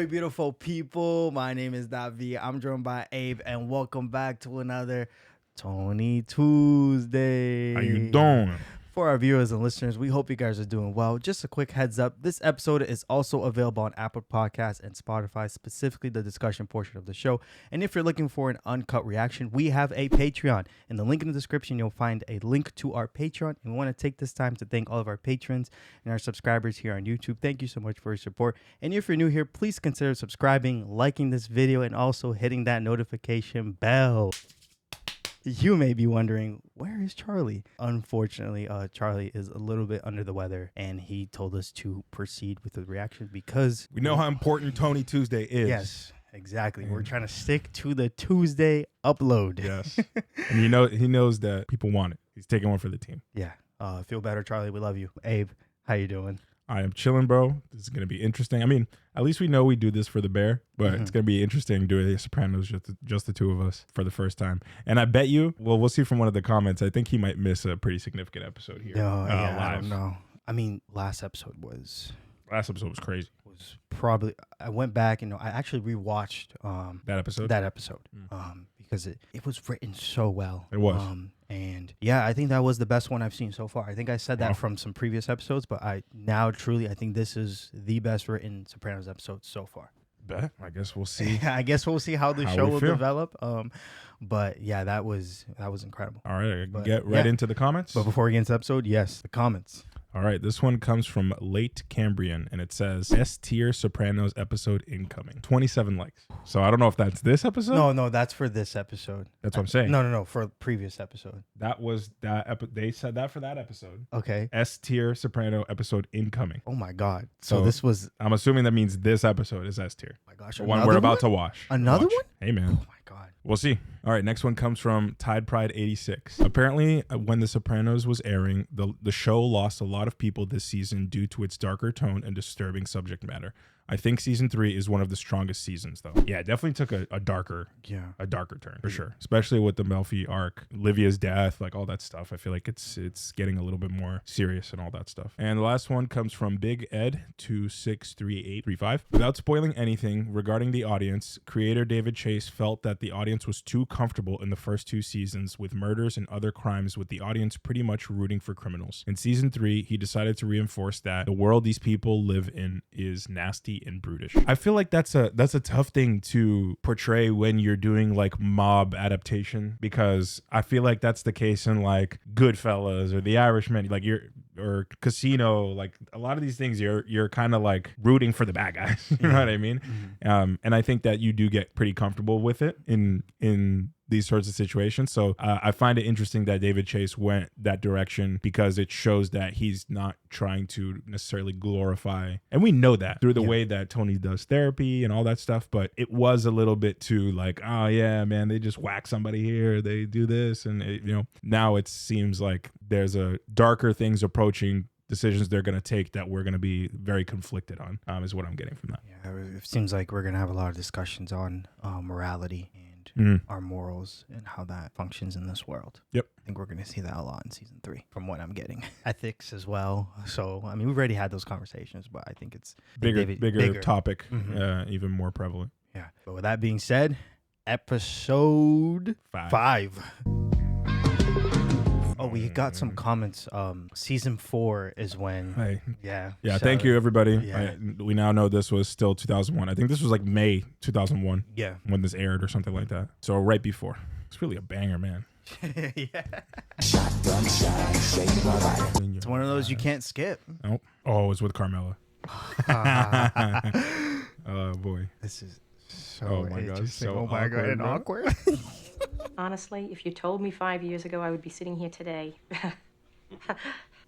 Ahoy, beautiful people. My name is Davi. I'm joined by Abe, and welcome back to another Tony Tuesday. How you doing? For our viewers and listeners, we hope you guys are doing well. Just a quick heads up, this episode is also available on Apple Podcasts and Spotify, specifically the discussion portion of the show. And if you're looking for an uncut reaction, we have a Patreon. In the link in the description, you'll find a link to our Patreon. And we want to take this time to thank all of our patrons and our subscribers here on YouTube. Thank you so much for your support. And if you're new here, please consider subscribing, liking this video, and also hitting that notification bell. You may be wondering, where is Charlie? Unfortunately, Charlie is a little bit under the weather, and he told us to proceed with the reaction because we know how important Tony Tuesday is. Yes, exactly. We're trying to stick to the Tuesday upload. Yes, and he knows that people want it. He's taking one for the team. Yeah. Feel better, Charlie. We love you. Abe, how you doing? I am chilling, bro. This is gonna be interesting. I mean, at least we know we do this for the bear, but it's gonna be interesting doing the Sopranos just the two of us for the first time. And I bet you, well, we'll see from one of the comments. I think he might miss a pretty significant episode here. I don't know. I mean, last episode was crazy. Was probably, I went back and I actually rewatched That episode because it was written so well. It was. And yeah, I think that was the best one I've seen so far. I think I said that from some previous episodes, but I think this is the best written Sopranos episode so far. Bet. I guess we'll see. I guess we'll see how the show will develop. But yeah, that was incredible. All right, get right into the comments. But before we get into the episode, yes, the comments. All right, this one comes from Late Cambrian, and it says, S-tier Sopranos episode incoming. 27 likes. So I don't know if that's this episode? No, that's for this episode. That's what I'm saying. No, for a previous episode. That was that they said that for that episode. Okay. S-tier Soprano episode incoming. Oh my God. So this was... I'm assuming that means this episode is S-tier. Oh my gosh. The one we're about to watch. Another one? Hey, man. Oh my God. We'll see. All right, next one comes from Tide Pride 86. Apparently, when The Sopranos was airing, the show lost a lot of people this season due to its darker tone and disturbing subject matter. I think season 3 is one of the strongest seasons, though. Yeah, it definitely took a darker turn for sure. Especially with the Melfi arc, Livia's death, like all that stuff. I feel like it's getting a little bit more serious and all that stuff. And the last one comes from Big Ed 263835. Without spoiling anything regarding the audience, creator David Chase felt that the audience was too comfortable in the first 2 seasons with murders and other crimes, with the audience pretty much rooting for criminals. In season 3, he decided to reinforce that the world these people live in is nasty and brutish. I feel like that's a tough thing to portray when you're doing like mob adaptation, because I feel like that's the case in like Goodfellas or The Irishman, like or Casino, like a lot of these things you're kind of like rooting for the bad guys. You know what I mean? Mm-hmm. And I think that you do get pretty comfortable with it in these sorts of situations. So I find it interesting that David Chase went that direction, because it shows that he's not trying to necessarily glorify, and we know that through the way that Tony does therapy and all that stuff, but it was a little bit too like, oh yeah, man, they just whack somebody here, they do this, and now it seems like there's a darker things approaching decisions they're going to take that we're going to be very conflicted on, is what I'm getting from that. Yeah, it seems like we're going to have a lot of discussions on morality and our morals and how that functions in this world. Yep. I think we're going to see that a lot in season 3 from what I'm getting. Ethics as well. So, I mean, we've already had those conversations, but I think it's bigger topic, even more prevalent. Yeah. But with that being said, episode 5. Oh, we got some comments. Season 4 is when. Hey. Yeah. So, thank you, everybody. Yeah. We now know this was still 2001. I think this was like May 2001. Yeah. When this aired or something like that. So right before. It's really a banger, man. Yeah. It's one of those you can't skip. Nope. Oh, it's with Carmela. Oh, boy. This is so God, and awkward. Honestly, if you told me 5 years ago I would be sitting here today.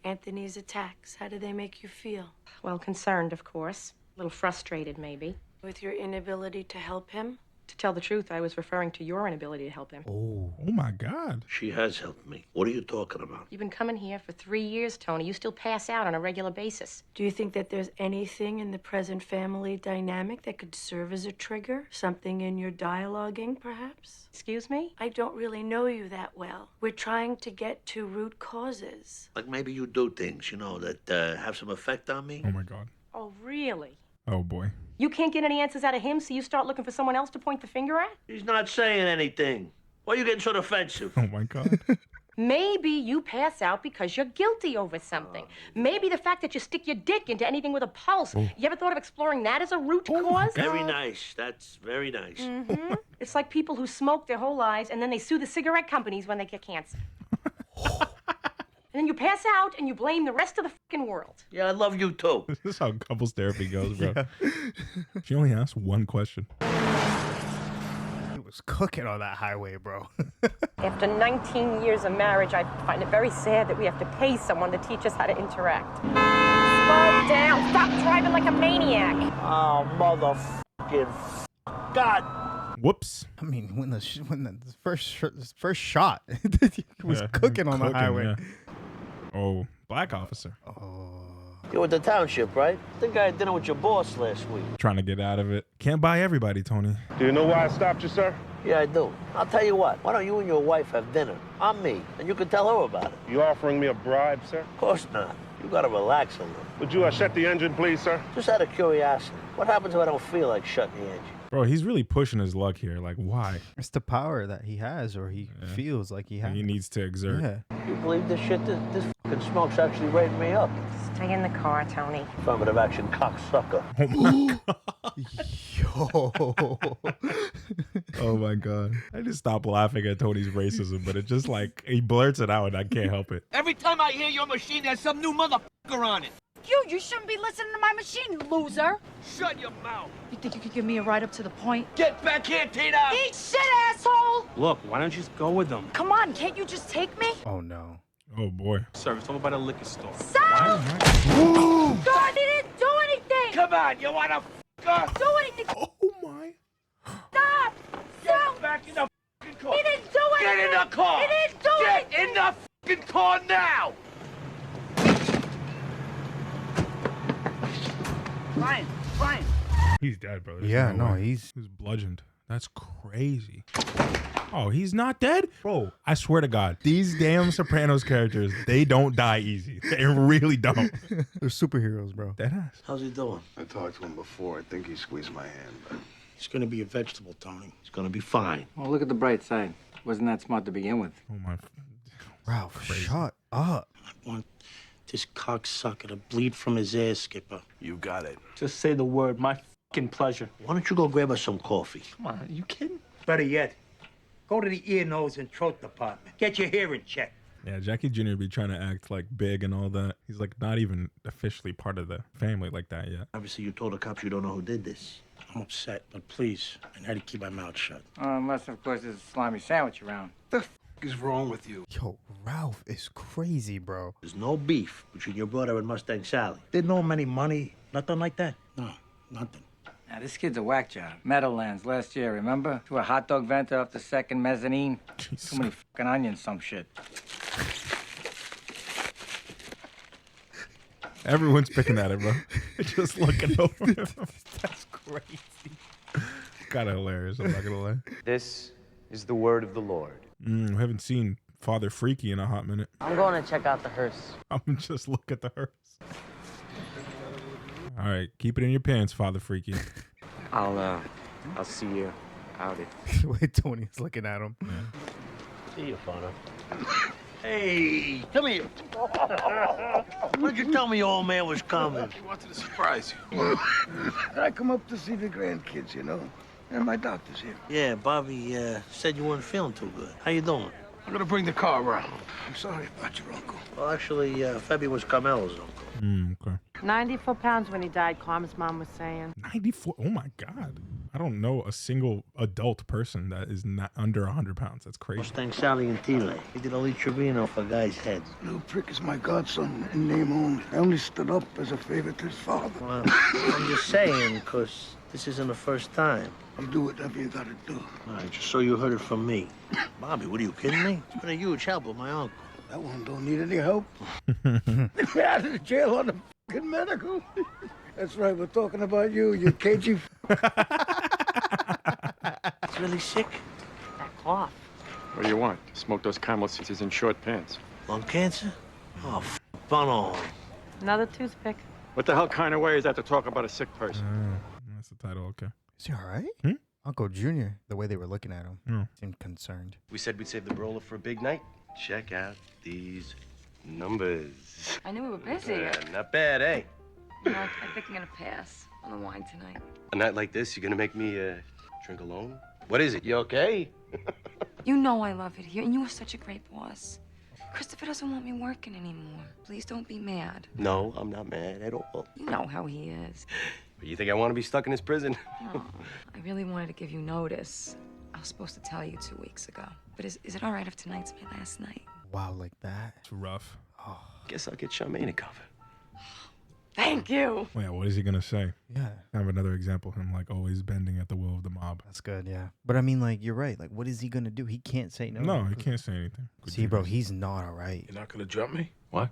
Anthony's attacks, how do they make you feel? Well, concerned, of course. A little frustrated, maybe. With your inability to help him? To tell the truth, I was referring to your inability to help him. Oh my God. She has helped me. What are you talking about? You've been coming here for 3 years, Tony. You still pass out on a regular basis. Do you think that there's anything in the present family dynamic that could serve as a trigger? Something in your dialoguing, perhaps? Excuse me? I don't really know you that well. We're trying to get to root causes. Like maybe you do things, that have some effect on me? Oh my God. Oh, really? Oh boy. You can't get any answers out of him, so you start looking for someone else to point the finger at? He's not saying anything. Why are you getting so defensive? Oh my God. Maybe you pass out because you're guilty over something. Maybe the fact that you stick your dick into anything with a pulse. You ever thought of exploring that as a root cause? Very nice. That's very nice. It's like people who smoke their whole lives and then they sue the cigarette companies when they get cancer. And then you pass out and you blame the rest of the fucking world. Yeah, I love you too. This is how couples therapy goes, bro. She only asked one question. He was cooking on that highway, bro. After 19 years of marriage, I find it very sad that we have to pay someone to teach us how to interact. Slow down. Stop driving like a maniac. Oh, motherfucking God. Whoops. I mean, when the first shot, he was cooking on the highway. Yeah. Oh, black officer. You're with the township, right? I think I had dinner with your boss last week. Trying to get out of it. Can't buy everybody, Tony. Do you know why I stopped you, sir? Yeah, I do. I'll tell you what. Why don't you and your wife have dinner? I'm me, and you can tell her about it. You offering me a bribe, sir? Of course not. You gotta relax a little. Would you shut the engine, please, sir? Just out of curiosity. What happens if I don't feel like shutting the engine? Bro, he's really pushing his luck here. Like, why? It's the power that he has, or he feels like he has. He needs to exert. Yeah. You believe this shit? This fucking smoke's actually rating me up. Stay in the car, Tony. Affirmative action cocksucker. Yo. Oh my God. I just stopped laughing at Tony's racism, but it just like, he blurts it out and I can't help it. Every time I hear your machine, there's some new motherfucker on it. You shouldn't be listening to my machine, loser. Shut your mouth. You think you could give me a ride up to the point? Get back here, Tina. Eat shit, asshole! Look, why don't you just go with them? Come on, can't you just take me? Oh no. Oh boy. Sir, it's all about a liquor store. Stop! God, he didn't do anything! Come on, you wanna f*** Do anything! Oh my. Stop! Get back in the f***ing car. He didn't do anything! Get in the car. He didn't do Get anything! in the f***ing car now. Brian. He's dead, bro. There's Yeah, no, way. he's He was bludgeoned. That's crazy. Oh, he's not dead? Bro, I swear to God, these damn Sopranos characters, they don't die easy. They really don't. they're superheroes, bro. Deadass. How's he doing? I talked to him before. I think he squeezed my hand, but He's gonna be a vegetable, Tony. He's gonna be fine. Well, look at the bright side. Wasn't that smart to begin with? Oh my. Ralph, shut up. I want this cocksucker to bleed from his ass, Skipper. you got it. Just say the word. My fucking pleasure. Why don't you go grab us some coffee? Come on, are you kidding? Better yet, go to the ear, nose, and throat department. Get your hearing checked. Yeah, Jackie Jr. be trying to act like big and all that. He's like not even officially part of the family like that yet. Obviously, you told the cops you don't know who did this. I'm upset, but please, I had to keep my mouth shut. Unless, of course, there's a slimy sandwich around. The f is wrong with you? Yo, Ralph is crazy, bro. There's no beef between your brother and Mustang Sally. Didn't owe him any money, nothing like that. No, nothing. Now, this kid's a whack job. Meadowlands last year, remember? Threw a hot dog vendor off the second mezzanine. Jesus. Too many fucking onions, some shit. Everyone's picking at him, bro. Just looking over him. That's crazy. Kind of hilarious, I'm not gonna lie. This is the word of the Lord. We haven't seen Father Freaky in a hot minute. I'm going to check out the hearse. I'm just look at the hearse. All right, keep it in your pants, Father Freaky. I'll see you out it. Wait, Tony's looking at him. See you, Father. Hey, come here. Why'd you tell me your old man was coming? He wanted to surprise you. I come up to see the grandkids, you know, and my doctor's here. Yeah, Bobby said you weren't feeling too good. How you doing? I'm gonna bring the car around. I'm sorry about your uncle. Well, actually, Febby was Carmelo's uncle. Okay. 94 pounds when he died, Carmen's mom was saying. 94. Oh my God. I don't know a single adult person that is not under 100 pounds. That's crazy. Mustang Sally and Tile. He did a Lee Trevino for guys' heads. Little prick is my godson in name only. I only stood up as a favor to his father. Well, I'm just saying, because this isn't the first time. You do whatever you gotta do. All right, just so you heard it from me. Bobby, what are you kidding me? It's been a huge help with my uncle. That one don't need any help. We're out of the jail on the fucking medical. That's right, we're talking about you, you cagey. It's really sick. That cough. What do you want? Smoke those camel scissors in short pants. Lung cancer? Oh, bun on. Another toothpick. What the hell kind of way is that to talk about a sick person? That's a Is he all right? Hmm? Uncle Junior, the way they were looking at him, seemed concerned. We said we'd save the Barola for a big night. Check out these numbers. I knew we were busy. Not bad, eh? You know, I think I'm gonna pass on the wine tonight. A night like this, you're gonna make me drink alone? What is it? You okay? You know I love it here, and you are such a great boss. Christopher doesn't want me working anymore. Please don't be mad. No, I'm not mad at all. You know how he is. But you think I want to be stuck in this prison? No, I really wanted to give you notice. I was supposed to tell you 2 weeks ago. But is it all right if tonight's my last night? Wow, like that? It's rough. Oh. Guess I'll get Charmaine to cover. Thank you. Yeah, what is he gonna say? Yeah. Kind of another example of him like always bending at the will of the mob. That's good, yeah. But I mean, like, you're right. Like, what is he gonna do? He can't say no. No, he can't say anything. See, bro, he's not all right. You're not gonna jump me? What?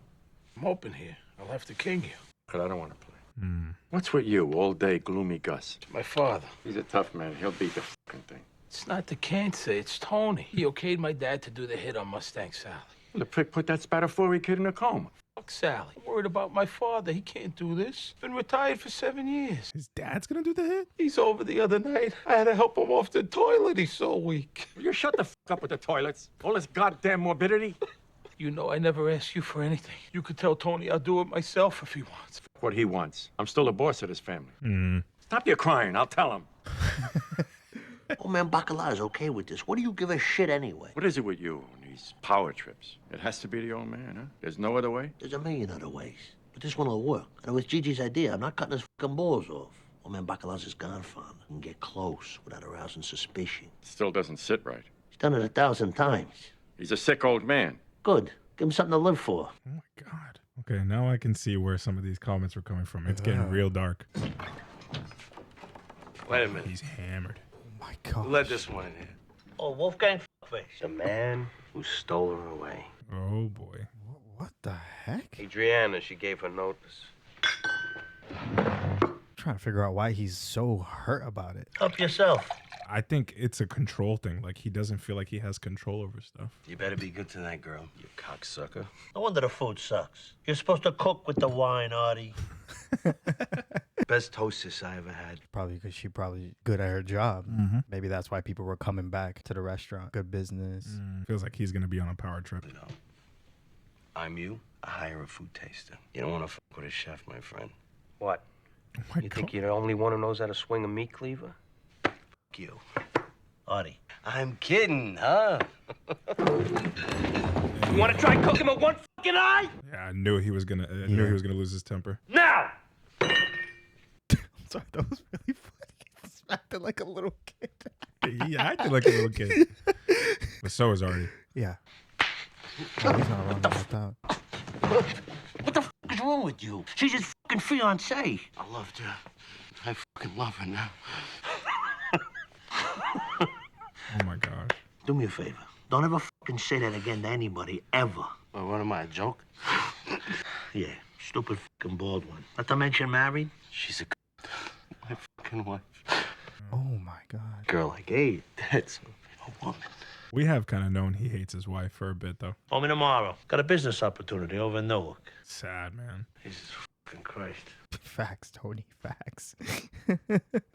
I'm open here. I'll have to king you. But I don't want to play. Hmm. What's with you all day, gloomy Gus? My father. He's a tough man. He'll beat the fucking thing. It's not the cancer, it's Tony. He okayed my dad to do the hit on Mustang Sally. Well, the prick put that spatafori kid in a coma. Fuck Sally. I'm worried about my father. He can't do this. Been retired for 7 years. His dad's gonna do the hit? He's over the other night. I had to help him off the toilet. He's so weak. You shut the up with the toilets. All this goddamn morbidity. You know I never ask you for anything. You could tell Tony I'll do it myself if he wants. What he wants. I'm still the boss of this family. Mm. Stop your crying. I'll tell him. Oh, man, Bacala's okay with this. What do you give a shit anyway? What is it with you and these power trips? It has to be the old man, huh? There's no other way? There's a million other ways. But this one will work. And it was Gigi's idea. I'm not cutting his fucking balls off. Oh, man, Bacala's his godfather. He can get close without arousing suspicion. Still doesn't sit right. He's done it 1,000 times. He's a sick old man. Good. Give him something to live for. Oh my God. Okay, now I can see where some of these comments were coming from. It's getting real dark. Wait a minute. He's hammered. Oh my God. Who let this one in here? Oh, Wolfgang Fuckface. The man who stole her away. Oh boy. What the heck? Adriana, she gave her notice. I'm trying to figure out why he's so hurt about it. Help yourself. I think it's a control thing. Like he doesn't feel like he has control over stuff. You better be good tonight, girl. You cocksucker. No wonder the food sucks. You're supposed to cook with the wine, Artie. Best hostess I ever had. Probably because she probably good at her job. Mm-hmm. Maybe that's why people were coming back to the restaurant. Good business. Feels like he's gonna be on a power trip. No. I'm you. I hire a food taster. You don't want to fuck with a chef, my friend. What? Oh my You God. think you're the only one who knows how to swing a meat cleaver? Fuck you. Artie. I'm kidding, huh? You want to try cooking with one fucking eye? Yeah, I knew he was gonna. I knew he was gonna lose his temper. Now! Sorry, that was really funny. He smacked it like a little kid. He acted like a little kid. But so is Artie. Yeah. Oh, he's not wrong about that. What the f is wrong with you? She's his fucking fiancée. I loved her. I fucking love her now. Oh my God. Do me a favor. Don't ever fucking say that again to anybody, ever. Well, what am I, a joke? Yeah, stupid fucking bald one. Not to mention married. She's a my fucking wife. Oh my God. Girl like eight. That's a woman. We have kind of known he hates his wife for a bit though. Call me tomorrow. Got a business opportunity over in Newark. Sad, man. Jesus fucking Christ. Facts, Tony. Facts.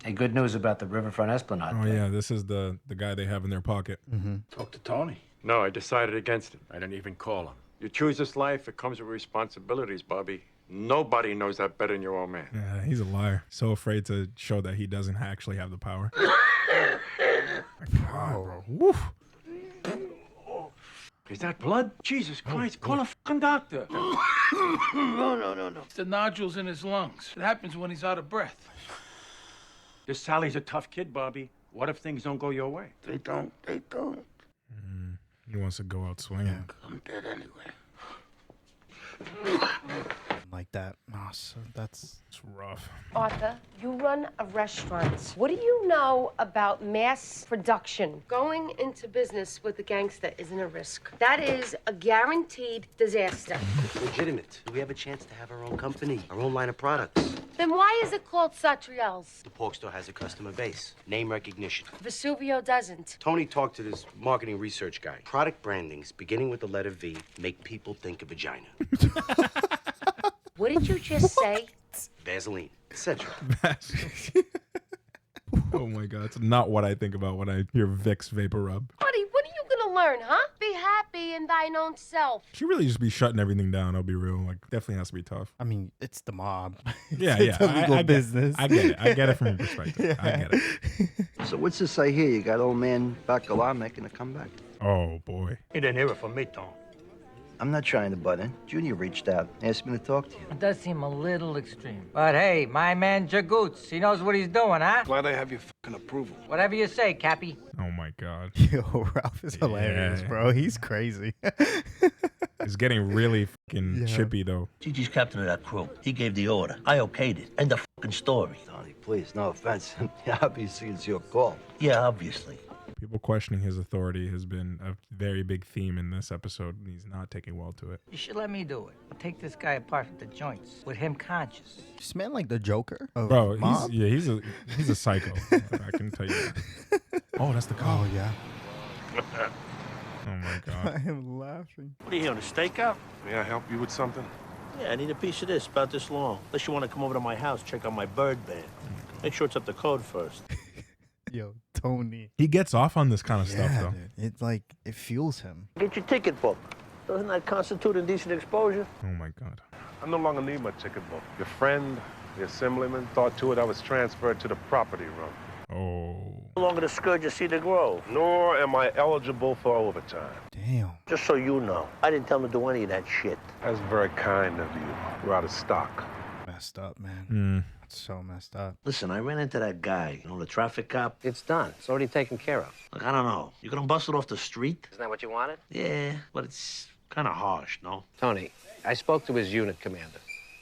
Hey, good news about the Riverfront Esplanade. Oh yeah, this is the guy they have in their pocket. Mm-hmm. Talk to Tony. No, I decided against it. I didn't even call him. You choose this life, it comes with responsibilities, Bobby. Nobody knows that better than your old man. Yeah, he's a liar. So afraid to show that he doesn't actually have the power. God, bro. Woof. Is that blood? Jesus Christ, call a fucking doctor. No. It's the nodules in his lungs. It happens when he's out of breath. This Sally's a tough kid, Bobby. What if things don't go your way? They don't. He wants to go out swinging. I'm dead anyway. Like that. Oh, so that's It's rough. Arthur, you run a restaurant. What do you know about mass production? Going into business with a gangster isn't a risk. That is a guaranteed disaster. It's legitimate. We have a chance to have our own company, our own line of products. Then why is it called Satriel's? The pork store has a customer base, name recognition. Vesuvio doesn't. Tony talked to this marketing research guy. Product brandings, beginning with the letter V, make people think of vagina. What did you just say? Vaseline, etc. Oh my God, it's not what I think about when I hear Vic's Vapor Rub. Buddy, what are you gonna learn, huh? Be happy in thine own self. She really just be shutting everything down. I'll be real. Like, definitely has to be tough. I mean, it's the mob. Yeah, It's a legal business. I get it. I get it from your perspective. Yeah. I get it. So what's this I hear? You got old man Bacala making a comeback? Oh, boy. You didn't hear it from me, Tom. I'm not trying to butt in. Junior reached out, asked me to talk to you. It does seem a little extreme. But hey, my man Jagoots, he knows what he's doing, huh? Glad I have your fucking approval. Whatever you say, Cappy. Oh, my God. Yo, Ralph is hilarious, bro. He's crazy. It's getting really fucking chippy, though. Gigi's captain of that crew. He gave the order. I okayed it. End of fucking story. Tony, please, no offense. Obviously, it's your call. Yeah, obviously. People questioning his authority has been a very big theme in this episode. He's not taking well to it. You should let me do it. I'll take this guy apart from the joints, with him conscious. This man like the Joker of Bro, mob? he's a psycho. I can tell you that. Oh, that's the call. Oh, yeah. Oh, my God. I am laughing. What are you here on a stakeout? May I help you with something? Yeah, I need a piece of this, about this long. Unless you want to come over to my house, check out my bird band. Make sure it's up to code first. Yo, Tony. He gets off on this kind of stuff, though. Dude. It's like, it fuels him. Get your ticket book. Doesn't that constitute indecent exposure? Oh, my God. I no longer need my ticket book. Your friend, the assemblyman, thought to it I was transferred to the property room. Oh. No longer the scourge of Cedar Grove. Nor am I eligible for overtime. Damn. Just so you know, I didn't tell him to do any of that shit. That's very kind of you. We're out of stock. Messed up, man. Mm. So messed up. Listen, I ran into that guy, the traffic cop. It's done. It's already taken care of. Look, I don't know. You gonna bust it off the street? Isn't that what you wanted? Yeah, but it's kind of harsh, no? Tony, I spoke to his unit commander.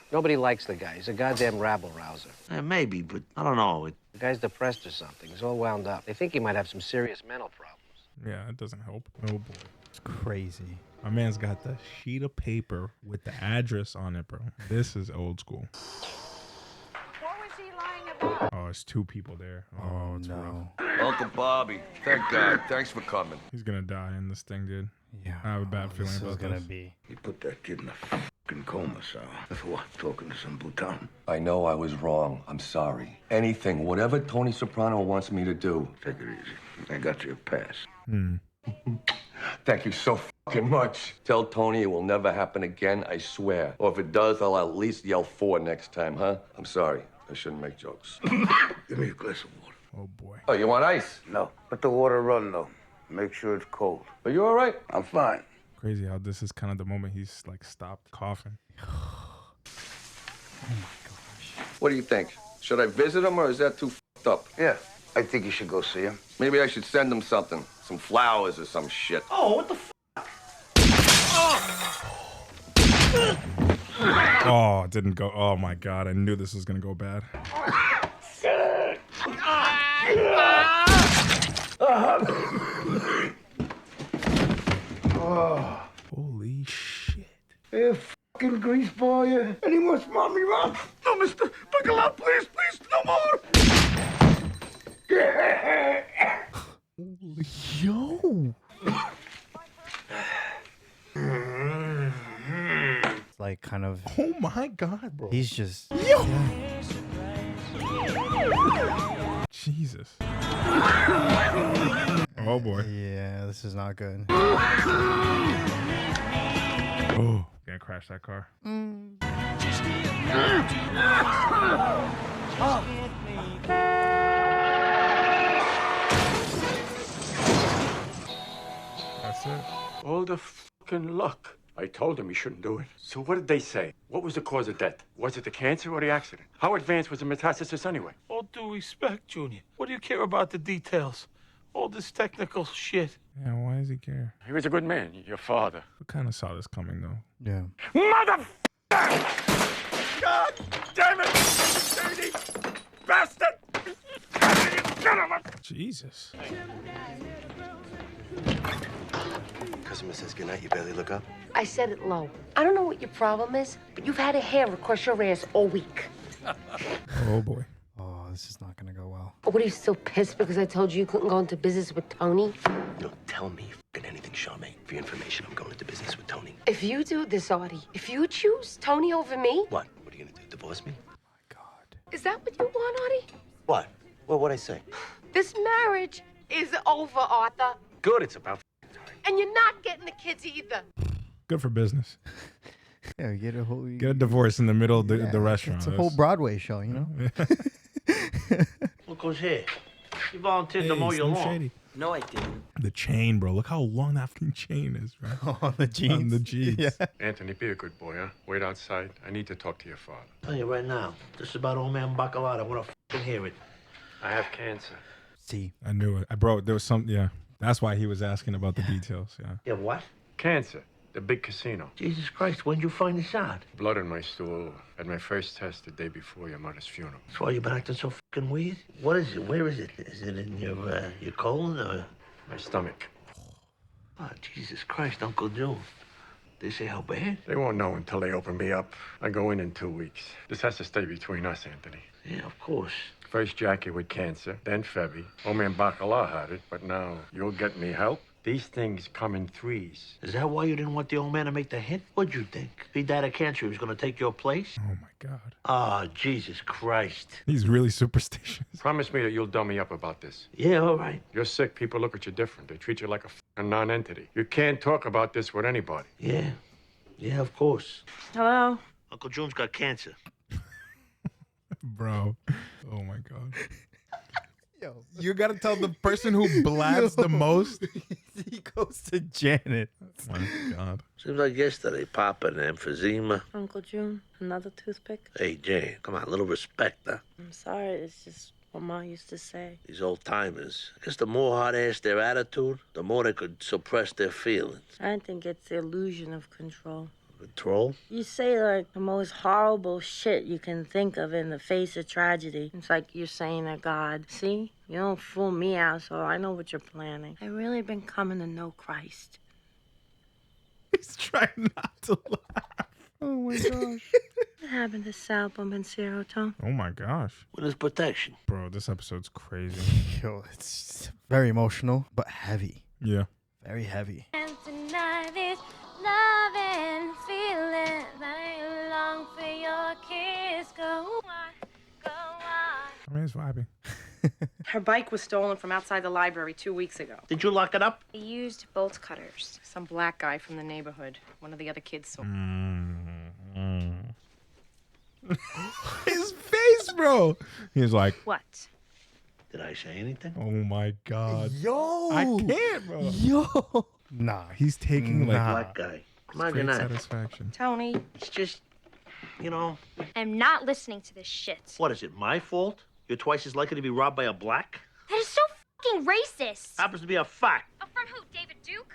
Nobody likes the guy. He's a goddamn rabble-rouser. Yeah, maybe, but I don't know. The guy's depressed or something. He's all wound up. They think he might have some serious mental problems. Yeah, it doesn't help. Oh, boy. It's crazy. My man's got the sheet of paper with the address on it, bro. This is old school. What was he lying about? Oh, it's two people there. Oh, it's no. rough. Uncle Bobby, thank God. Thanks for coming. He's gonna die in this thing, dude. Yeah. I have a bad feeling This is about gonna this. be. You put that kid in a fucking coma, Sal. For what? Talking to some Bhutan? I know I was wrong. I'm sorry. Anything, whatever Tony Soprano wants me to do. Take it easy. I got your pass. Thank you so fucking much. Tell Tony it will never happen again, I swear. Or if it does, I'll at least yell 4 next time, huh? I'm sorry. I shouldn't make jokes. Give me a glass of water. Oh, boy. Oh, you want ice? No. Let the water run, though. Make sure it's cold. Are you all right? I'm fine. Crazy how this is kind of the moment he's like stopped coughing. What do you think? Should I visit him or is that too fucked up? Yeah, I think you should go see him. Maybe I should send him something. Some flowers or some shit. Oh, what the f? Oh, it didn't go. Oh, my God. I knew this was gonna go bad. Holy shit. Hey, fucking greaseball, you. Any more mommy rock? No, Mr. Buckle up, please, no more. Yo. It's like kind of. Oh, my God, bro. He's just. Yo. Jesus. Oh, boy. Yeah, this is not good. Oh, gonna crash that car. That's it. All the fucking luck. I told him he shouldn't do it. So what did they say? What was the cause of death? Was it the cancer or the accident? How advanced was the metastasis anyway? All due respect, Junior. What do you care about the details? All this technical shit. Yeah, why does he care? He was a good man, your father. We kind of saw this coming, though. Yeah. Motherfucker! God damn it! Dirty bastard! Jesus. Customer says goodnight, you barely look up. I said it low. I don't know what your problem is, but you've had a hair across your ass all week. Oh, boy. Oh, this is not gonna go well. What, are you still pissed because I told you couldn't go into business with Tony? Don't tell me fucking anything, Charmaine. For your information, I'm going into business with Tony. If you do this, Artie, if you choose Tony over me... What? What are you gonna do, divorce me? Is that what you want, Artie? What? Well, what'd I say? This marriage is over, Arthur. Good, it's about And you're not getting the kids either. Good for business. Yeah, get a divorce in the middle of the restaurant. It's a whole Broadway show, you know. Look who's here. You volunteered to mow your Slim lawn. Shady. No, I didn't. The chain, bro. Look how long that fucking chain is, bro. On the jeans. On the jeans. Yeah. Anthony, be a good boy, huh? Wait outside. I need to talk to your father. Tell you right now, this is about old man Bacalao. I want to fucking hear it. I have cancer. See. I knew it. There was some, yeah. That's why he was asking about the details, yeah. Yeah, what? Cancer. The big casino. Jesus Christ, when'd you find this out? Blood in my stool. Had my first test the day before your mother's funeral. That's why you've been acting so fucking weird? What is it? Where is it? Is it in your colon or? My stomach. Oh, Jesus Christ, Uncle Joe. They say how bad? They won't know until they open me up. I go in 2 weeks. This has to stay between us, Anthony. Yeah, of course. First Jackie with cancer, then Febby. Old man Bacala had it, but now you'll get me help. These things come in threes. Is that why you didn't want the old man to make the hit? What'd you think? If he died of cancer, he was going to take your place? Oh, my God. Oh, Jesus Christ. He's really superstitious. Promise me that you'll dumb me up about this. Yeah, all right. You're sick. People look at you different. They treat you like a non-entity. You can't talk about this with anybody. Yeah. Yeah, of course. Hello? Uncle June's got cancer. Bro. Oh, my God. Yo, you got to tell the person who blabs the most. He goes to Janet. Oh, my God. Seems like yesterday, Papa and emphysema. Uncle June, another toothpick? Hey, Jane, come on, a little respect, huh? I'm sorry, it's just what Ma used to say. These old timers. I guess the more hard-ass their attitude, the more they could suppress their feelings. I think it's the illusion of control. Control? You say like the most horrible shit you can think of in the face of tragedy. It's like you're saying to God, see, you don't fool me out, so I know what you're planning. I've really been coming to know Christ. He's trying not to laugh. Oh my gosh. What happened to Sal Bombenciero, Tom? Oh my gosh. With his protection. Bro, this episode's crazy. Yo, it's very emotional, but heavy. Yeah. Very heavy. And tonight is love and feeling. I long for your kiss. Go on, go on. I mean, it's vibing. Her bike was stolen from outside the library 2 weeks ago. Did you lock it up? He used bolt cutters. Some black guy from the neighborhood. One of the other kids saw. His face, bro. He's like, What? Did I say anything? oh my God. Yo. I can't, bro. Yo. Nah. He's taking like Black guy. Imagine great that. satisfaction. Tony. It's just, you know, I'm not listening to this shit. what is it, my fault? You're twice as likely to be robbed by a black? That is so fucking racist. Happens to be a fact. Oh, from who? David Duke?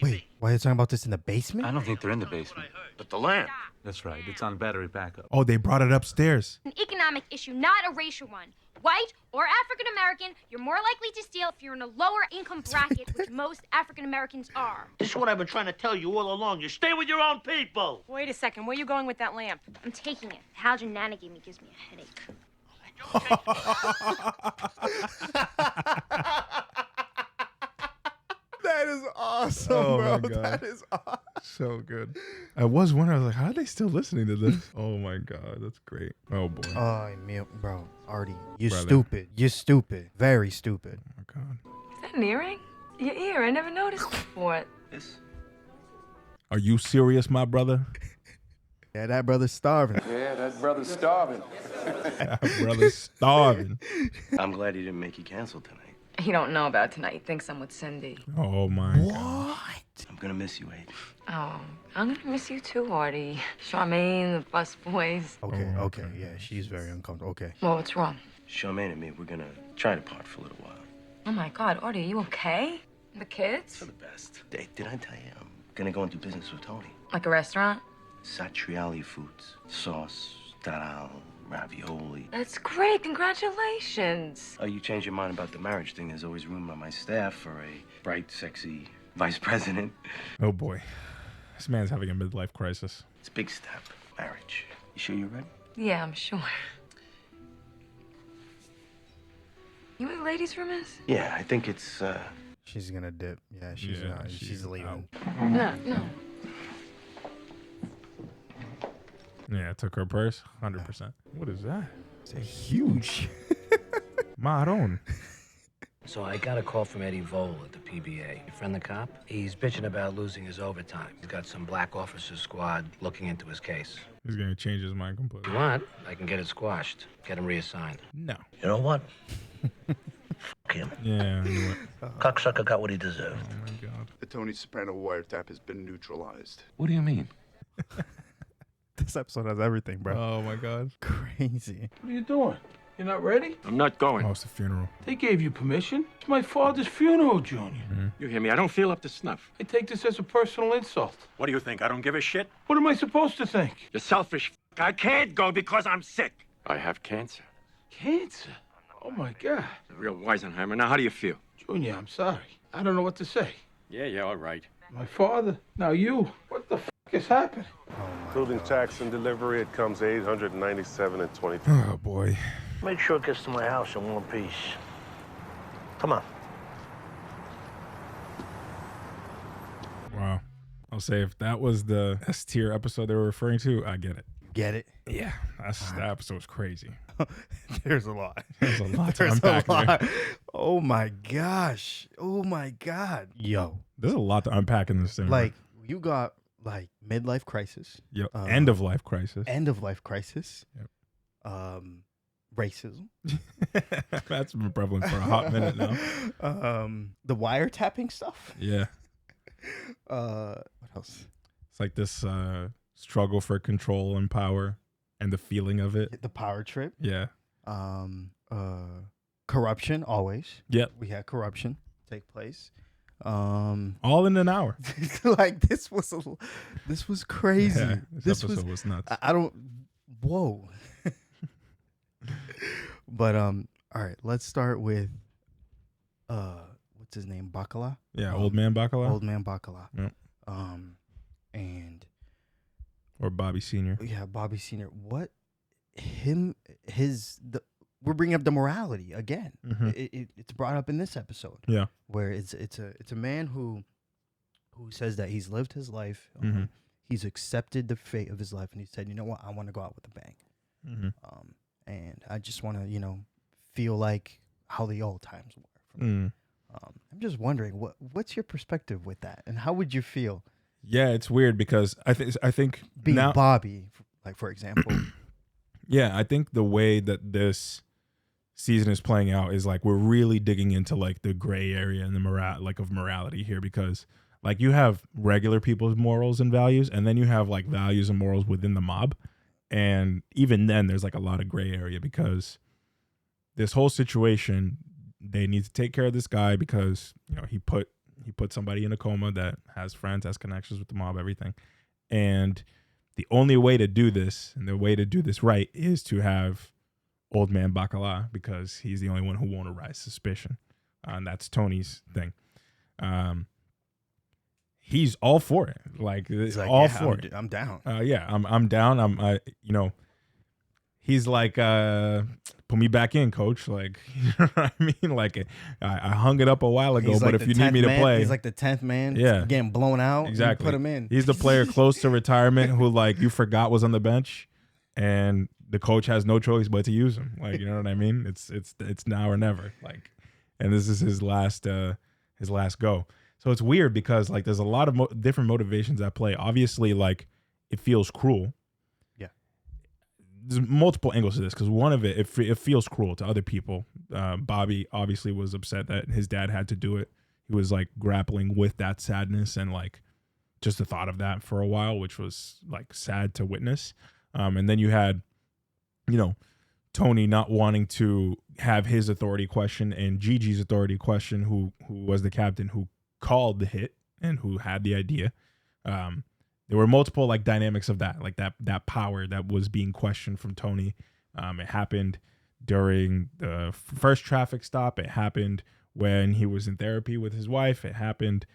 Wait, why are you talking about this in the basement? I don't think they're in the basement. But the lamp. That's right. It's on battery backup. Oh, they brought it upstairs. An economic issue, not a racial one. White or African American, you're more likely to steal if you're in a lower income bracket, which most African Americans are. This is what I've been trying to tell you all along. You stay with your own people. Wait a second. Where are you going with that lamp? I'm taking it. The halogen Nana gave me gives me a headache. That is awesome, Oh, bro. my God. That is awesome. So good. I was wondering, I was like, how are they still listening to this? Oh my God, that's great. Oh boy. Oh, bro, Artie, you Brother. stupid. You're stupid. Very stupid. Oh my God. Is that an earring? Your ear, I never noticed before. This? Are you serious, my brother? Yeah, that brother's starving. Yeah, that brother's starving. That brother's starving. I'm glad he didn't make you cancel tonight. He don't know about tonight. He thinks I'm with Cindy. Oh my God. I'm gonna miss you, Abe. Oh, I'm gonna miss you too, Artie. Charmaine, the bus boys. Okay, okay, yeah, she's very uncomfortable. Okay. Well, what's wrong? Charmaine and me, we're gonna try to part for a little while. Oh my God, Artie, are you okay? The kids? For the best. Hey, did I tell you I'm gonna go and do business with Tony? Like a restaurant? Satriali Foods. Sauce, taral, ravioli. That's great. Congratulations. Oh, you changed your mind about the marriage thing. There's always room on my staff for a bright, sexy vice president. Oh boy. This man's having a midlife crisis. It's a big step. Marriage. You sure you're ready? Yeah, I'm sure. You know what the ladies' room is? Yeah, I think it's, She's gonna dip. Yeah, she's leaving. No. Yeah, took her purse. 100%. What is that? It's huge. Maron. So I got a call from Eddie Vole at the PBA. Your friend the cop? He's bitching about losing his overtime. He's got some black officer squad looking into his case. He's gonna change his mind completely. If you want, I can get it squashed. Get him reassigned. No. You know what? Fuck him. Yeah, I knew it. Cocksucker got what he deserved. Oh my God. The Tony Soprano wiretap has been neutralized. What do you mean? This episode has everything, bro. Oh my God. Crazy. What are you doing? You're not ready? I'm not going. Oh, it's the funeral. They gave you permission. It's my father's funeral, Junior. You hear me? I don't feel up to snuff. I take this as a personal insult. What do you think? I don't give a shit? What am I supposed to think? You're selfish. I can't go because I'm sick. I have cancer. Cancer? Oh, my God. Real Weisenheimer. Now, how do you feel? Junior, I'm sorry. I don't know what to say. Yeah, all right. My father, now you. What the is happening? Including tax and delivery, it comes $897.20. Oh boy. Make sure it gets to my house in one piece. Come on. Wow. I'll say if that was the S tier episode they were referring to, I get it. Get it? Yeah. That episode was crazy. There's a lot. There's a lot to There's unpack a lot. there. Oh my gosh. Oh my God. Yo. There's a lot to unpack in this thing. Like, you got like midlife crisis. Yep. End of life crisis. End of life crisis. Yep. Racism. That's been prevalent for a hot minute now. The wiretapping stuff. Yeah. What else? It's like this struggle for control and power and the feeling of it. The power trip. Yeah. Corruption always. Yep. We had corruption take place. All in an hour. Like this was crazy. Yeah, this was episode was nuts. I don't. Whoa. But all right. Let's start with what's his name? Bacala. Yeah, old man Bacala. Old man Bacala. Yep. And or Bobby Senior. Yeah, Bobby Senior. What we're bringing up the morality again. Mhm. It's brought up in this episode. Yeah, where it's a man who says that he's lived his life. Mhm. He's accepted the fate of his life, and he said, you know what, I want to go out with a bang. Mhm. And I just want to feel like how the old times were. Mm. I'm just wondering what's your perspective with that, and how would you feel? Yeah, it's weird because I think Being now, Bobby, like for example. Yeah, I think the way that this season is playing out is like we're really digging into like the gray area and the of morality here, because like you have regular people's morals and values, and then you have like values and morals within the mob, and even then there's like a lot of gray area because this whole situation, they need to take care of this guy because he put somebody in a coma that has friends, has connections with the mob, everything. And the only way to do this, and the way to do this right, is to have old man Bacala, because he's the only one who won't arouse suspicion. And that's Tony's thing. He's all for it. Like, all for it. I'm down. Yeah, I'm down. He's like, put me back in, coach. Like, you know what I mean? Like, I hung it up a while ago, but if you need me to play. He's like the 10th man. Yeah. Getting blown out. Exactly. Put him in. He's the player close to retirement who, like, you forgot was on the bench, and the coach has no choice but to use him. Like, you know what I mean? It's now or never. Like, and this is his last go. So it's weird because, like, there's a lot of different motivations at play. Obviously, like, it feels cruel. There's multiple angles to this, because one of it feels cruel to other people. Bobby obviously was upset that his dad had to do it. He was like grappling with that sadness and like just the thought of that for a while, which was like sad to witness. And then you had, Tony not wanting to have his authority questioned, and Gigi's authority questioned, who was the captain who called the hit and who had the idea. There were multiple like dynamics of that, like that power that was being questioned from Tony. It happened during the first traffic stop. It happened when he was in therapy with his wife. It happened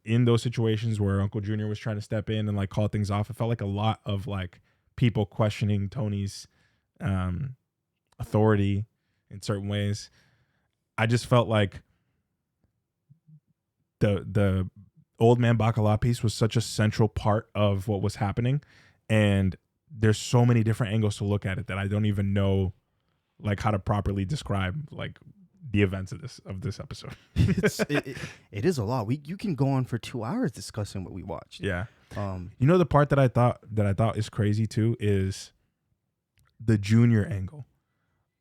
in those situations where Uncle Junior was trying to step in and like call things off. It felt like a lot of like people questioning Tony's authority in certain ways. I just felt like the old man Bacala piece was such a central part of what was happening, and there's so many different angles to look at it that I don't even know like how to properly describe like the events of this episode. It is a lot. You can go on for 2 hours discussing what we watched. Yeah. You know, the part that I thought is crazy too is the Junior angle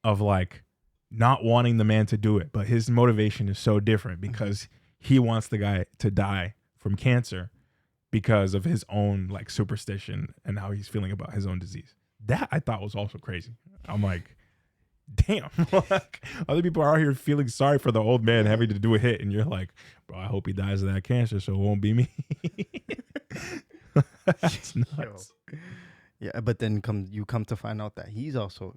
of like not wanting the man to do it, but his motivation is so different because he wants the guy to die from cancer because of his own like superstition and how he's feeling about his own disease. That I thought was also crazy. I'm like, damn, like, other people are out here feeling sorry for the old man having to do a hit, and you're like, bro, I hope he dies of that cancer so it won't be me. That's nuts. Yeah, but then you come to find out that he also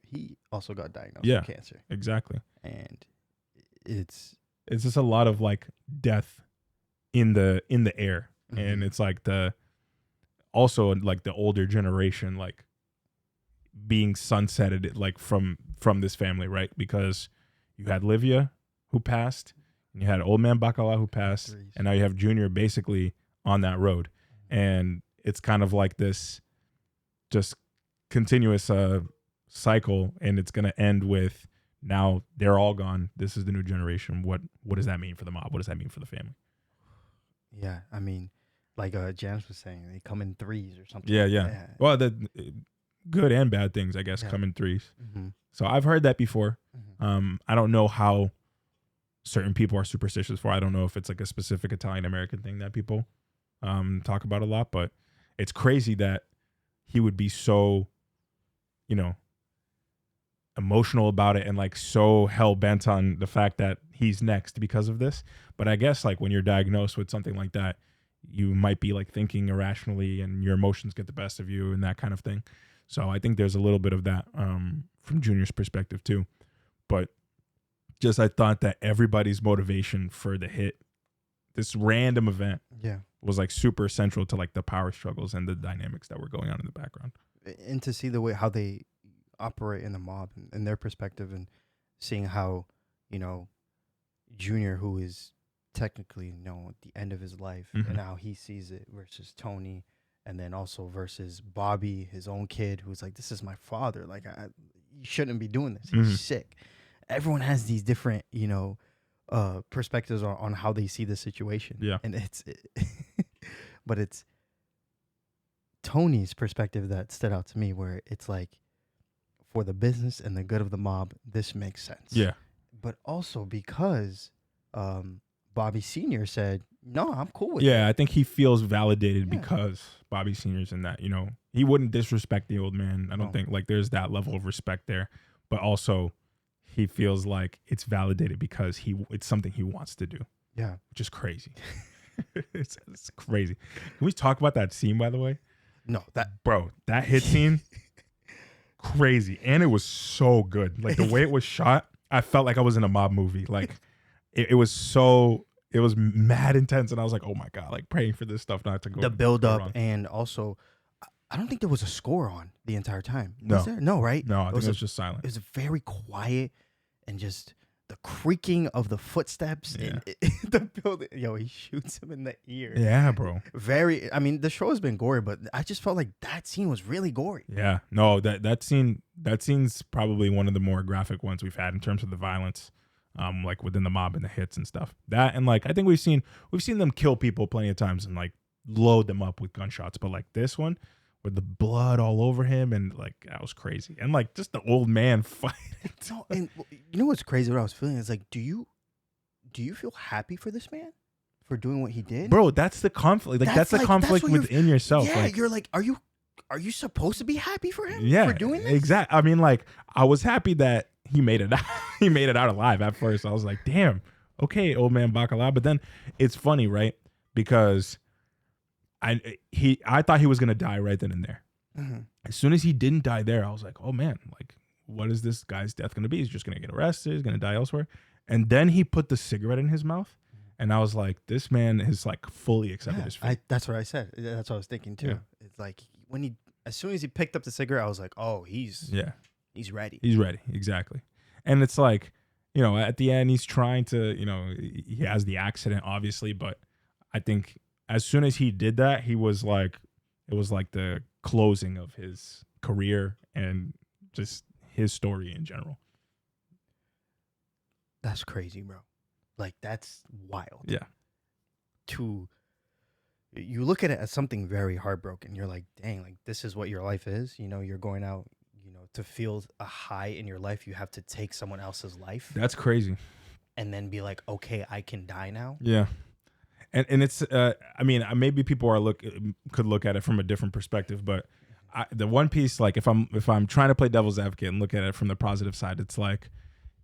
got diagnosed with cancer. Exactly. And it's just a lot of like death in the air. And it's like also like the older generation like being sunsetted like from this family, right? Because you had Livia who passed, and you had old man Bacala who passed, and now you have Junior basically on that road. And it's kind of like this just continuous cycle, and it's going to end with now they're all gone. This is the new generation. What does that mean for the mob? What does that mean for the family? Yeah, I mean, like Janice was saying, they come in threes or something. Yeah. Well, the good and bad things, I guess, come in threes. So I've heard that before. I don't know how certain people are superstitious for. I don't know if it's like a specific Italian American thing that people talk about a lot, but it's crazy that he would be so, emotional about it and like so hell bent on the fact that he's next because of this. But I guess like when you're diagnosed with something like that, you might be like thinking irrationally and your emotions get the best of you and that kind of thing. So I think there's a little bit of that from Junior's perspective too. But just I thought that everybody's motivation for the hit, this random event, was like super central to like the power struggles and the dynamics that were going on in the background. And to see the way how they operate in the mob and their perspective, and seeing how, Junior, who is technically, at the end of his life, and how he sees it versus Tony, and then also versus Bobby, his own kid, who's like, this is my father. Like, you shouldn't be doing this. He's sick. Everyone has these different, perspectives on how they see the situation. Yeah. And but it's Tony's perspective that stood out to me, where it's like, for the business and the good of the mob, this makes sense. Yeah. But also because Bobby Sr. said, no, I'm cool with it. Yeah, I think he feels validated because Bobby Sr.'s in that, he wouldn't disrespect the old man. I don't think like there's that level of respect there, but also he feels like it's validated because it's something he wants to do. Yeah. Which is crazy. it's crazy. Can we talk about that scene, by the way? No, that hit scene, crazy. And it was so good. Like the way it was shot, I felt like I was in a mob movie. Like it was mad intense. And I was like, oh my God, like praying for this stuff not to go. The build up, and also, I don't think there was a score on the entire time. Was there? No, right? No, I think it was just silent. It was very quiet, and just the creaking of the footsteps in the building. Yo, he shoots him in the ear. Yeah, bro. I mean, the show has been gory, but I just felt like that scene was really gory. Yeah. No, that scene's probably one of the more graphic ones we've had in terms of the violence, like within the mob and the hits and stuff. That, and like I think we've seen them kill people plenty of times and like load them up with gunshots, but like this one, with the blood all over him, and like that was crazy. And like just the old man fighting. No, and you know what's crazy? What I was feeling is like, do you feel happy for this man for doing what he did, bro? That's the conflict. Like that's the conflict within yourself. Yeah, like, you're like, are you supposed to be happy for him? Yeah, for doing this? Exactly. I mean, like I was happy that he made it out. He made it out alive. At first, I was like, damn, okay, old man Bacala. But then it's funny, right? Because I thought he was gonna die right then and there. As soon as he didn't die there, I was like, oh man, like what is this guy's death gonna be? He's just gonna get arrested, he's gonna die elsewhere. And then he put the cigarette in his mouth, and I was like, this man has like fully accepted his fate. That's what I said. That's what I was thinking too. Yeah. It's like as soon as he picked up the cigarette, I was like, oh, he's ready. He's ready, exactly. And it's like, at the end, he's trying to, he has the accident obviously, but I think as soon as he did that, it was like the closing of his career and just his story in general. That's crazy, bro. Like, that's wild. Yeah. You look at it as something very heartbroken. You're like, dang, like, this is what your life is. You know, you're going out, you know, to feel a high in your life, you have to take someone else's life. That's crazy. And then be like, okay, I can die now. Yeah. And it's, I mean, maybe people could look at it from a different perspective, but the one piece, like, if I'm trying to play devil's advocate and look at it from the positive side, it's like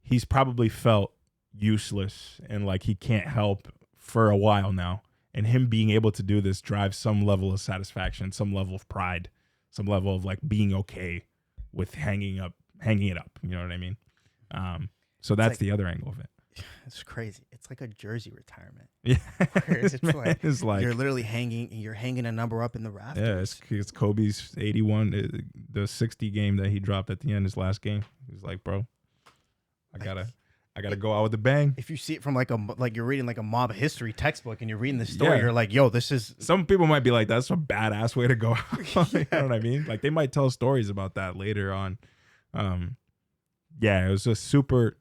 he's probably felt useless and like he can't help for a while now. And him being able to do this drives some level of satisfaction, some level of pride, some level of like being okay with hanging it up. You know what I mean? So that's like, the other angle of it. It's crazy. It's like a jersey retirement. Yeah. It's like you're literally hanging a number up in the rafters. Yeah, it's Kobe's 81, the 60 game that he dropped at the end, his last game. He's like, bro, I gotta go out with a bang. If you see it from like you're reading like a mob history textbook and you're reading the story, you're like, yo, this is. Some people might be like, that's a badass way to go out. You know what I mean? Like they might tell stories about that later on. Yeah, it was a super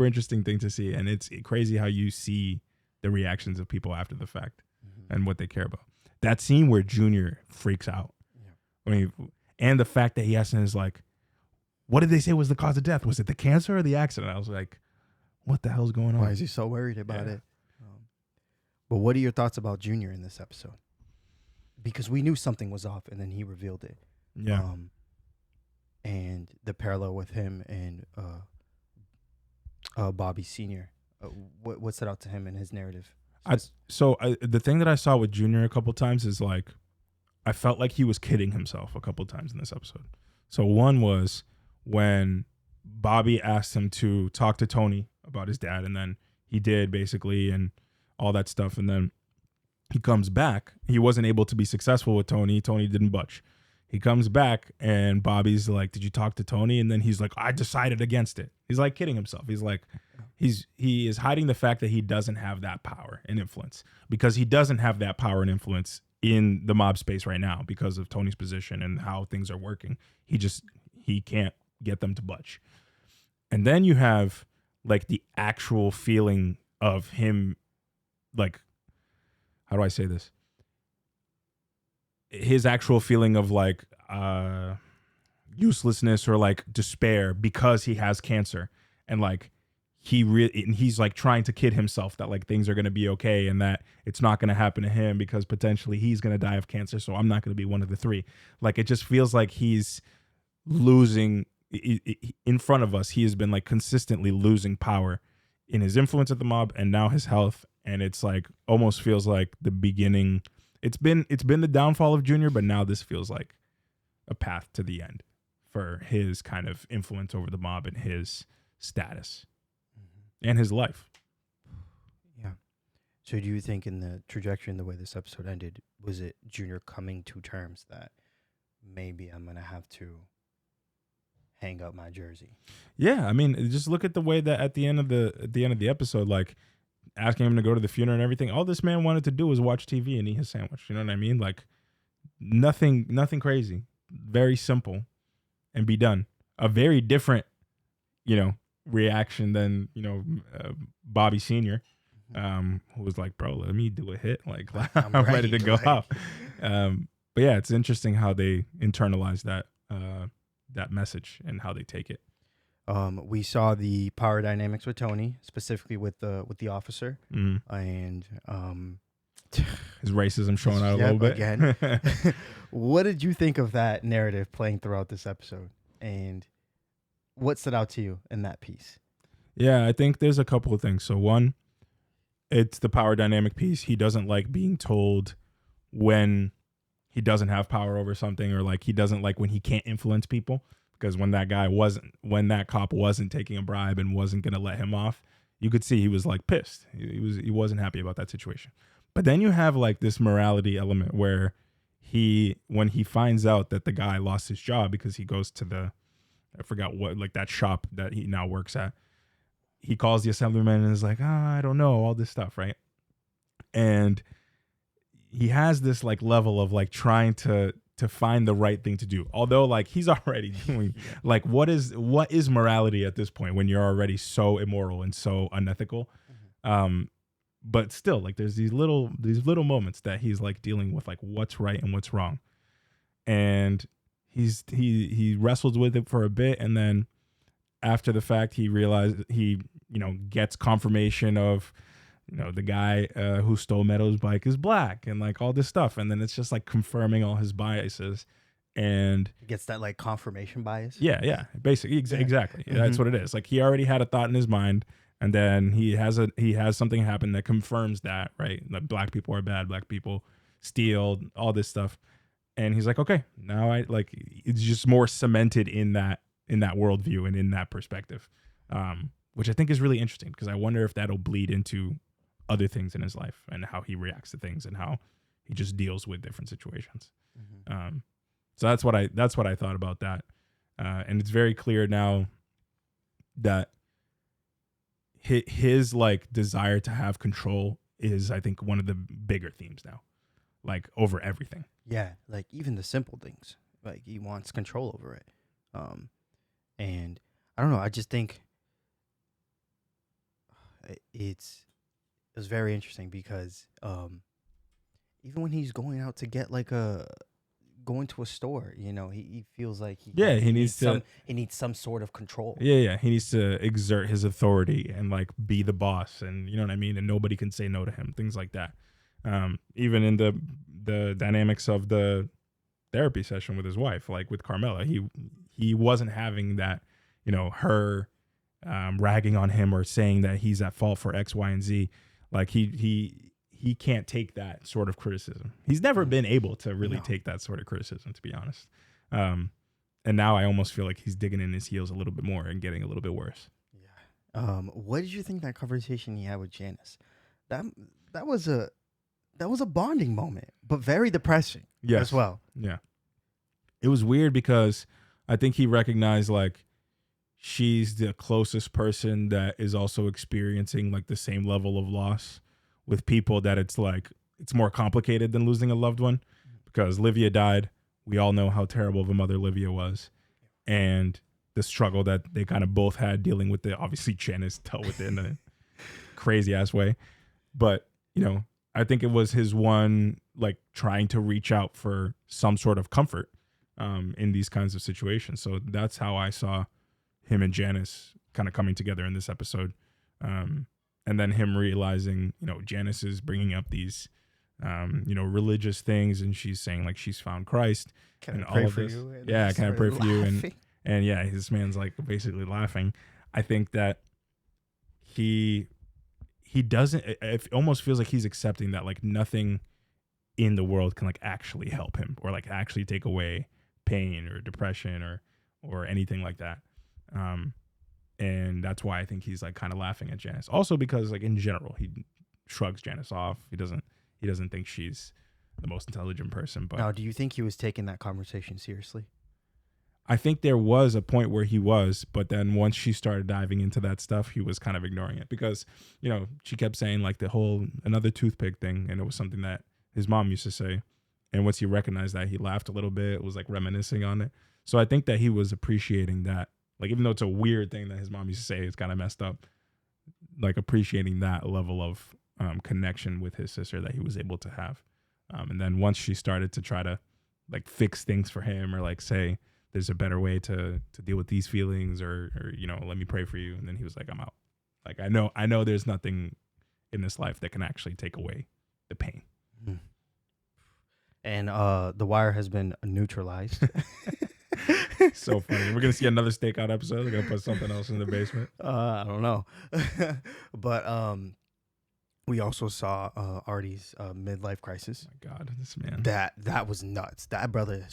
interesting thing to see, and it's crazy how you see the reactions of people after the fact and what they care about. That scene where Junior freaks out, I mean, and the fact that he asks him is like, what did they say was the cause of death? Was it the cancer or the accident? I was like, what the hell's going on? Why is he so worried about it? But what are your thoughts about Junior in this episode? Because we knew something was off, and then he revealed it. Yeah. And the parallel with him and Bobby Sr. What stood out to him in his narrative? The thing that I saw with Junior a couple times is like, I felt like he was kidding himself a couple times in this episode. So one was when Bobby asked him to talk to Tony about his dad, and then he did basically, and all that stuff. And then he comes back. He wasn't able to be successful with Tony. Tony didn't budge. He comes back and Bobby's like, did you talk to Tony? And then he's like, I decided against it. He's like kidding himself. He's like, he is hiding the fact that he doesn't have that power and influence, because he doesn't have that power and influence in the mob space right now because of Tony's position and how things are working. He can't get them to budge. And then you have like the actual feeling of him, like, how do I say this? His actual feeling of like uselessness or like despair because he has cancer, and like he's like trying to kid himself that like things are going to be okay and that it's not going to happen to him because potentially he's going to die of cancer, so I'm not going to be one of the three. Like it just feels like he's losing in front of us. He has been like consistently losing power in his influence at the mob and now his health, and it's like almost feels like the beginning. It's been the downfall of Junior, but now this feels like a path to the end for his kind of influence over the mob and his status and his life. Yeah. So do you think in the trajectory and the way this episode ended, was it Junior coming to terms that maybe I'm going to have to hang up my jersey? Yeah. I mean, just look at the way that at the end of the episode, like, asking him to go to the funeral and everything, all this man wanted to do was watch TV and eat his sandwich. You know what I mean? Like nothing crazy, very simple, and be done. A very different, reaction than, Bobby Sr., who was like, bro, let me do a hit. Like I'm ready to go out. But yeah, it's interesting how they internalize that message and how they take it. We saw the power dynamics with Tony, specifically with the officer, and his racism showing out a little bit again. What did you think of that narrative playing throughout this episode, and what stood out to you in that piece? Yeah, I think there's a couple of things. So one, it's the power dynamic piece. He doesn't like being told when he doesn't have power over something, or like he doesn't like when he can't influence people. Because when that cop wasn't taking a bribe and wasn't going to let him off, you could see he was like pissed. He wasn't happy about that situation. But then you have like this morality element where when he finds out that the guy lost his job because he goes to I forgot what, like that shop that he now works at, he calls the assemblyman and is like, I don't know, all this stuff, right? And he has this like level of like trying to to find the right thing to do. Although like he's already doing like what is morality at this point when you're already so immoral and so unethical. But still, like there's these little moments that he's like dealing with like what's right and what's wrong. And he wrestled with it for a bit, and then after the fact he realized he gets confirmation of the guy who stole Meadow's bike is black and like all this stuff, and then it's just like confirming all his biases, and He gets that like confirmation bias. basically exactly. That's what it is. Like he already had a thought in his mind, and then he has something happen that confirms that, right? That black people are bad, black people steal, all this stuff. And he's like, okay, now it's just more cemented in that worldview and in that perspective, which I think is really interesting because I wonder if that'll bleed into other things in his life and how he reacts to things and how he just deals with different situations. So that's what I thought about that, and it's very clear now that his like desire to have control is, I think, one of the bigger themes now, like over everything. Yeah, like even the simple things, like he wants control over it. And I don't know, I just think it was very interesting because even when he's going out to get like going to a store, he feels like he needs some sort of control. Yeah, he needs to exert his authority and like be the boss, and you know what I mean, and nobody can say no to him, things like that. Even in the dynamics of the therapy session with his wife, like with Carmela, he wasn't having that, her ragging on him or saying that he's at fault for X, Y, and Z. Like he can't take that sort of criticism. He's never been able to really take that sort of criticism, to be honest. And now I almost feel like he's digging in his heels a little bit more and getting a little bit worse. What did you think that conversation he had with Janice? That was a bonding moment, but very depressing as well. Yeah. It was weird because I think he recognized like she's the closest person that is also experiencing like the same level of loss with people that it's like, it's more complicated than losing a loved one because Livia died. We all know how terrible of a mother Livia was. And the struggle that they kind of both had dealing with it. Obviously Janice dealt with it in a crazy ass way. But, I think it was his one, like trying to reach out for some sort of comfort in these kinds of situations. So that's how I saw him and Janice kind of coming together in this episode. And then him realizing, Janice is bringing up these, religious things, and she's saying like she's found Christ. Can I pray for you? And Yeah, can I pray for you? laughing. And yeah, his man's like basically laughing. I think that he doesn't, it almost feels like he's accepting that like nothing in the world can like actually help him or like actually take away pain or depression or anything like that. And that's why I think he's like kind of laughing at Janice. Also because like in general, he shrugs Janice off. He doesn't think she's the most intelligent person. But now, do you think he was taking that conversation seriously? I think there was a point where he was, but then once she started diving into that stuff, he was kind of ignoring it because, she kept saying like the whole another toothpick thing. And it was something that his mom used to say. And once he recognized that, he laughed a little bit, was like reminiscing on it. So I think that he was appreciating that, like, even though it's a weird thing that his mom used to say, it's kind of messed up, like appreciating that level of connection with his sister that he was able to have. And then once she started to try to like fix things for him or like say, there's a better way to deal with these feelings or let me pray for you. And then he was like, I'm out. Like, I know there's nothing in this life that can actually take away the pain. And the wire has been neutralized. So funny. We're going to see another stakeout episode. They're going to put something else in the basement. I don't know. But we also saw Artie's midlife crisis. Oh my God, this man. That was nuts. That brother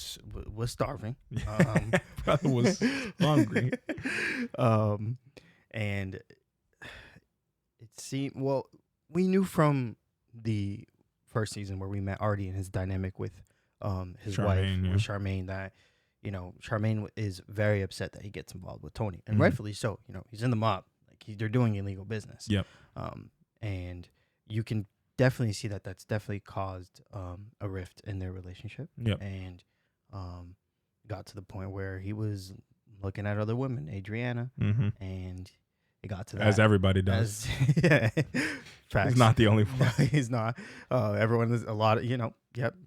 was starving. Brother was hungry. And it seemed, well, we knew from the first season where we met Artie and his dynamic with his wife, with Charmaine, that Charmaine is very upset that he gets involved with Tony, and rightfully so. He's in the mob, like they're doing illegal business. Yep. And you can definitely see that that's definitely caused a rift in their relationship. Yep. And got to the point where he was looking at other women, Adriana, and it got to that. As everybody does. Yeah. Facts. He's not the only one. No, he's not. Everyone is a lot of, yep.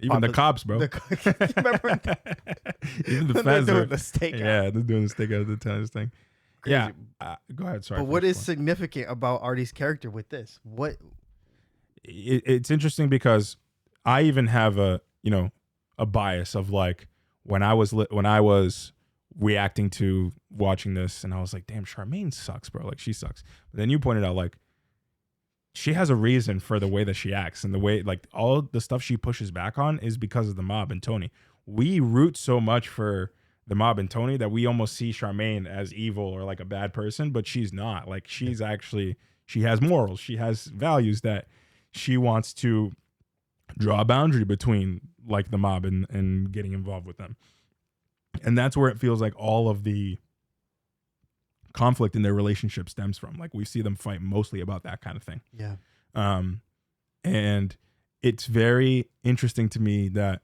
Even the cops, bro. Remember Even the feds doing the stakeout. Yeah, they're doing the stakeout of the tennis thing. Crazy. Yeah. Go ahead. Sorry. But what is significant about Artie's character with this? It's interesting because I even have a bias of like when I was reacting to watching this and I was like, damn, Charmaine sucks, bro. Like she sucks. But then you pointed out like she has a reason for the way that she acts and the way like all the stuff she pushes back on is because of the mob and Tony. We root so much for the mob and Tony that we almost see Charmaine as evil or like a bad person, but she's not. Like she's actually, she has morals. She has values that she wants to draw a boundary between like the mob and getting involved with them. And that's where it feels like all of the conflict in their relationship stems from. Like we see them fight mostly about that kind of thing. Yeah. And it's very interesting to me that,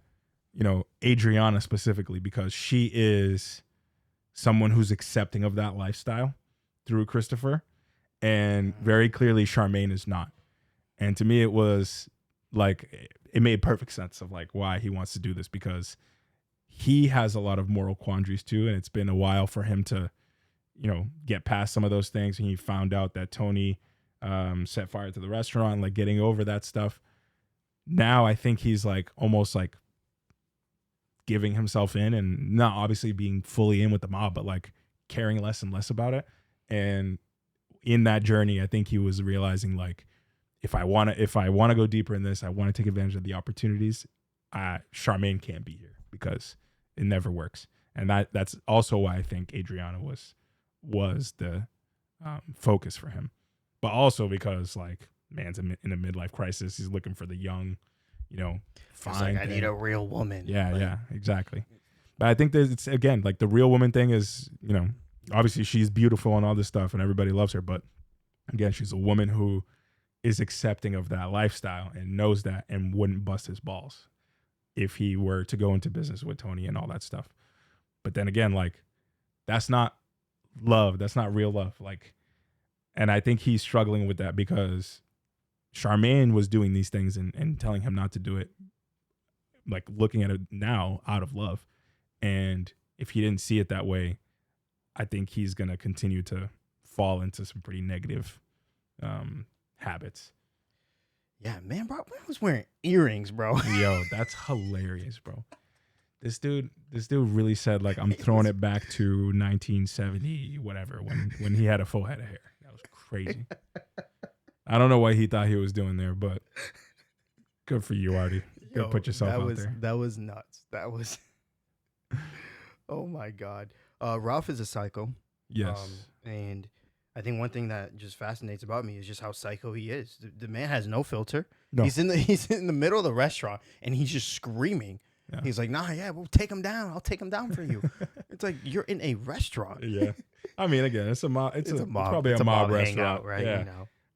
Adriana specifically, because she is someone who's accepting of that lifestyle through Christopher. And very clearly Charmaine is not. And to me, it was like, it made perfect sense of like why he wants to do this, because he has a lot of moral quandaries too. And it's been a while for him to, get past some of those things. And he found out that Tony set fire to the restaurant, like getting over that stuff. Now I think he's like almost like giving himself in and not obviously being fully in with the mob, but like caring less and less about it. And in that journey, I think he was realizing like, if I want to go deeper in this, I want to take advantage of the opportunities. Charmaine can't be here because it never works. And that's also why I think Adriana was the focus for him. But also because like man's in a midlife crisis. He's looking for the young, fine. Like, I need a real woman. Yeah, exactly. But I think it's again, like the real woman thing is, obviously she's beautiful and all this stuff and everybody loves her. But again, she's a woman who is accepting of that lifestyle and knows that and wouldn't bust his balls if he were to go into business with Tony and all that stuff. But then again, like that's not love. That's not real love. Like, and I think he's struggling with that because Charmaine was doing these things and telling him not to do it, like looking at it now out of love. And if he didn't see it that way, I think he's going to continue to fall into some pretty negative habits. Yeah, man, bro, I was wearing earrings, bro. Yo, that's hilarious, bro. This dude really said like, I'm throwing it back to 1970, whatever, when he had a full head of hair. That was crazy. I don't know what he thought he was doing there, but good for you, Artie. Go put yourself out there. That was nuts. That was, oh my God. Ralph is a psycho. Yes. And I think one thing that just fascinates about me is just how psycho he is. The man has no filter. No. He's in the middle of the restaurant and he's just screaming. Yeah. He's like, nah, yeah, we'll take him down. I'll take him down for you. It's like you're in a restaurant. Yeah. I mean, again, it's a mob. It's probably a mob restaurant, hangout, right? Yeah.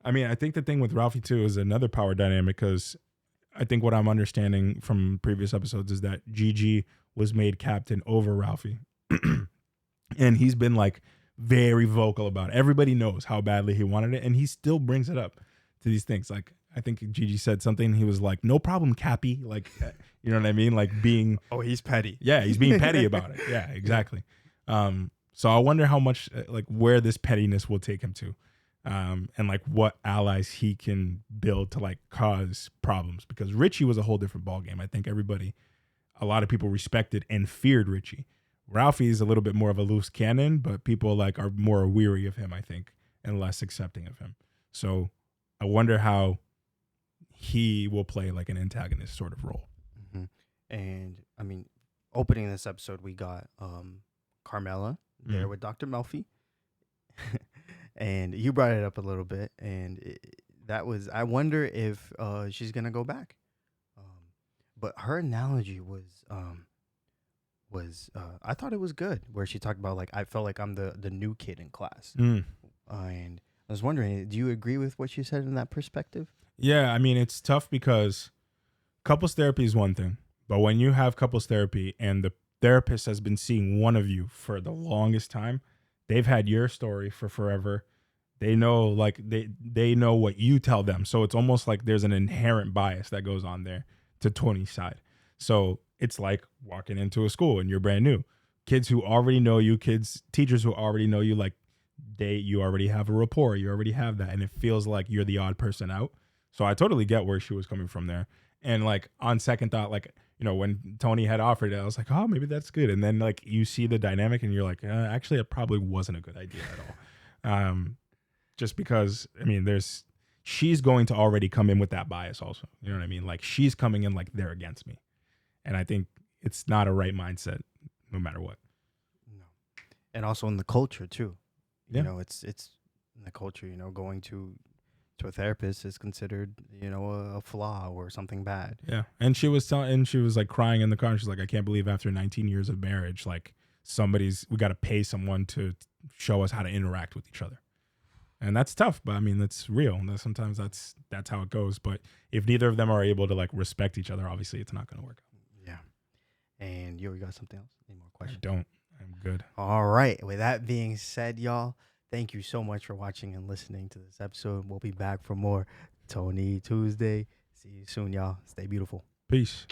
I mean, I think the thing with Ralphie too is another power dynamic, because I think what I'm understanding from previous episodes is that Gigi was made captain over Ralphie. And he's been like very vocal about it. Everybody knows how badly he wanted it, and he still brings it up to these things. Like, I think Gigi said something. He was like, no problem, Cappy. Like, you know what I mean? Like being... Oh, he's petty. Yeah, he's being petty about it. Yeah, exactly. So I wonder how much, like, where this pettiness will take him to. And like what allies he can build to like cause problems, because Richie was a whole different ballgame. I think a lot of people respected and feared Richie. Ralphie is a little bit more of a loose cannon, but people like are more weary of him, I think, and less accepting of him. So I wonder how he will play like an antagonist sort of role. Mm-hmm. And I mean, opening this episode, we got Carmela there with Dr. Melfi. And you brought it up a little bit, and I wonder if she's gonna go back. But her analogy was I thought it was good, where she talked about like, I felt like I'm the new kid in class. And I was wondering, do you agree with what she said in that perspective? Yeah, I mean, it's tough because couples therapy is one thing, but when you have couples therapy and therapist has been seeing one of you for the longest time. They've had your story for forever. They know, like, they know what you tell them. So it's almost like there's an inherent bias that goes on there to Tony's side. So it's like walking into a school and you're brand new. Kids who already know you, teachers who already know you, like you already have a rapport. You already have that. And it feels like you're the odd person out. So I totally get where she was coming from there. And like on second thought, like, you know, when Tony had offered it, I was like, oh, maybe that's good. And then like you see the dynamic and you're like, actually, it probably wasn't a good idea at all. Just because, I mean, she's going to already come in with that bias also. You know what I mean? Like she's coming in like they're against me. And I think it's not a right mindset no matter what. No. And also in the culture too. Yeah. You know, it's in the culture, you know, going to a therapist is considered, you know, a flaw or something bad. Yeah. And she was like crying in the car. And she's like, I can't believe after 19 years of marriage, like we got to pay someone to show us how to interact with each other. And that's tough, but I mean, that's real. Sometimes that's how it goes. But if neither of them are able to like respect each other, obviously it's not going to work out. Yeah. And you got something else? Any more questions? I don't. I'm good. All right. With that being said, y'all, thank you so much for watching and listening to this episode. We'll be back for more Tony Tuesday. See you soon, y'all. Stay beautiful. Peace.